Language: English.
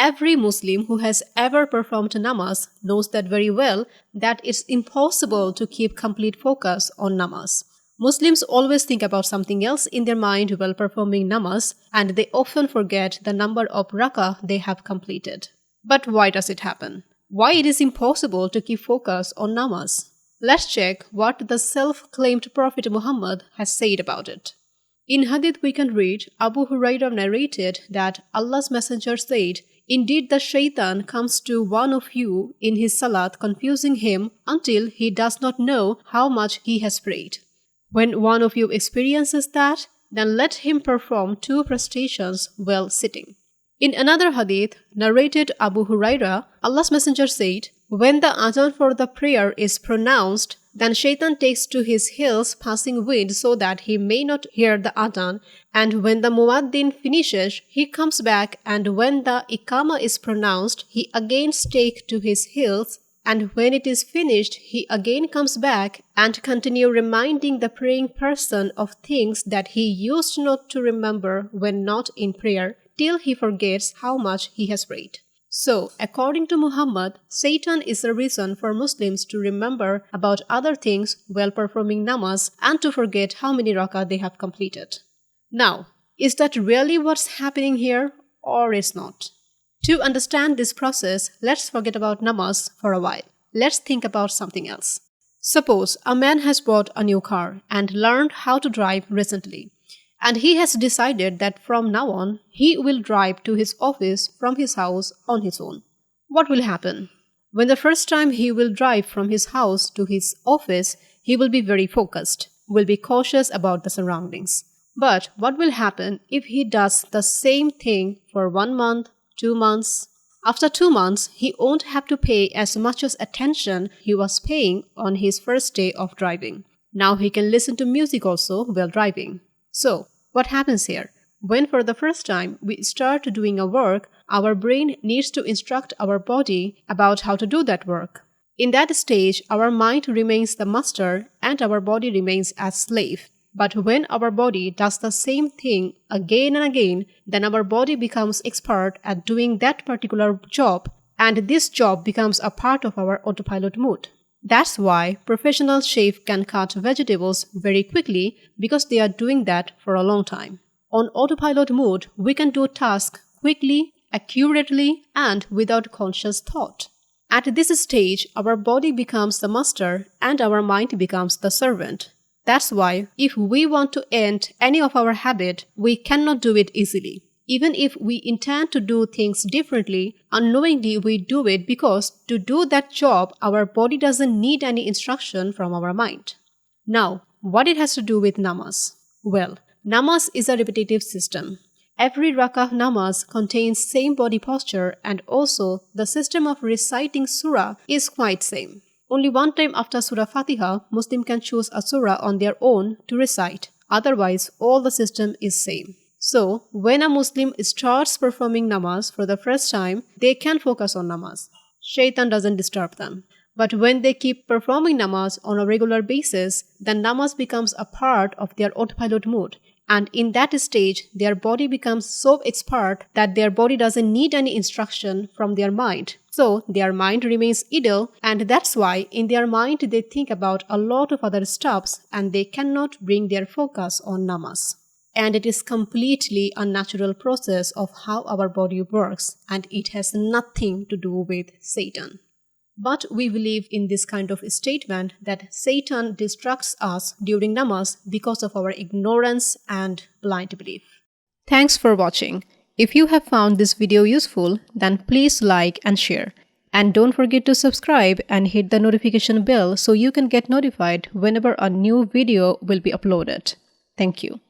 Every Muslim who has ever performed namaz knows that very well that it's impossible to keep complete focus on namaz. Muslims always think about something else in their mind while performing namaz, and they often forget the number of rakah they have completed. But why does it happen? Why it is impossible to keep focus on namaz? Let's check what the self-claimed Prophet Muhammad has said about it. In Hadith we can read, Abu Hurairah narrated that Allah's Messenger said, "Indeed the shaitan comes to one of you in his salat, confusing him until he does not know how much he has prayed. When one of you experiences that, then let him perform 2 prostrations while sitting." In another hadith, narrated Abu Hurairah, Allah's Messenger said, "When the adhan for the prayer is pronounced, then shaitan takes to his heels passing wind so that he may not hear the adhan, and when the muaddin finishes, he comes back, and when the iqama is pronounced, he again takes to his heels, and when it is finished, he again comes back and continue reminding the praying person of things that he used not to remember when not in prayer, till he forgets how much he has prayed." So, according to Muhammad, Satan is the reason for Muslims to remember about other things while performing namaz and to forget how many rakah they have completed. Now, is that really what's happening here, or is not? To understand this process, let's forget about namaz for a while. Let's think about something else. Suppose a man has bought a new car and learned how to drive recently, and he has decided that from now on, he will drive to his office from his house on his own. What will happen? When the first time he will drive from his house to his office, he will be very focused, will be cautious about the surroundings. But what will happen if he does the same thing for 1 month, 2 months? After 2 months, he won't have to pay as much as attention he was paying on his first day of driving. Now he can listen to music also while driving. So, what happens here? When for the first time we start doing a work, our brain needs to instruct our body about how to do that work. In that stage, our mind remains the master and our body remains as slave. But when our body does the same thing again and again, then our body becomes expert at doing that particular job, and this job becomes a part of our autopilot mode. That's why professional chefs can cut vegetables very quickly, because they are doing that for a long time. On autopilot mode, we can do tasks quickly, accurately, and without conscious thought. At this stage, our body becomes the master and our mind becomes the servant. That's why if we want to end any of our habit, we cannot do it easily. Even if we intend to do things differently, unknowingly we do it because to do that job, our body doesn't need any instruction from our mind. Now, what it has to do with namaz? Well, namaz is a repetitive system. Every rakah namaz contains same body posture, and also the system of reciting surah is quite same. Only one time after Surah Fatiha, Muslim can choose a surah on their own to recite. Otherwise, all the system is same. So, when a Muslim starts performing namaz for the first time, they can focus on namaz. Shaitan doesn't disturb them. But when they keep performing namaz on a regular basis, then namaz becomes a part of their autopilot mode. And in that stage, their body becomes so expert that their body doesn't need any instruction from their mind. So, their mind remains idle, and that's why in their mind they think about a lot of other stuffs and they cannot bring their focus on namaz. And it is completely a natural process of how our body works, and it has nothing to do with Satan. But we believe in this kind of statement that Satan distracts us during namaz because of our ignorance and blind belief. Thanks for watching. If you have found this video useful, then please like and share. And don't forget to subscribe and hit the notification bell so you can get notified whenever a new video will be uploaded. Thank you.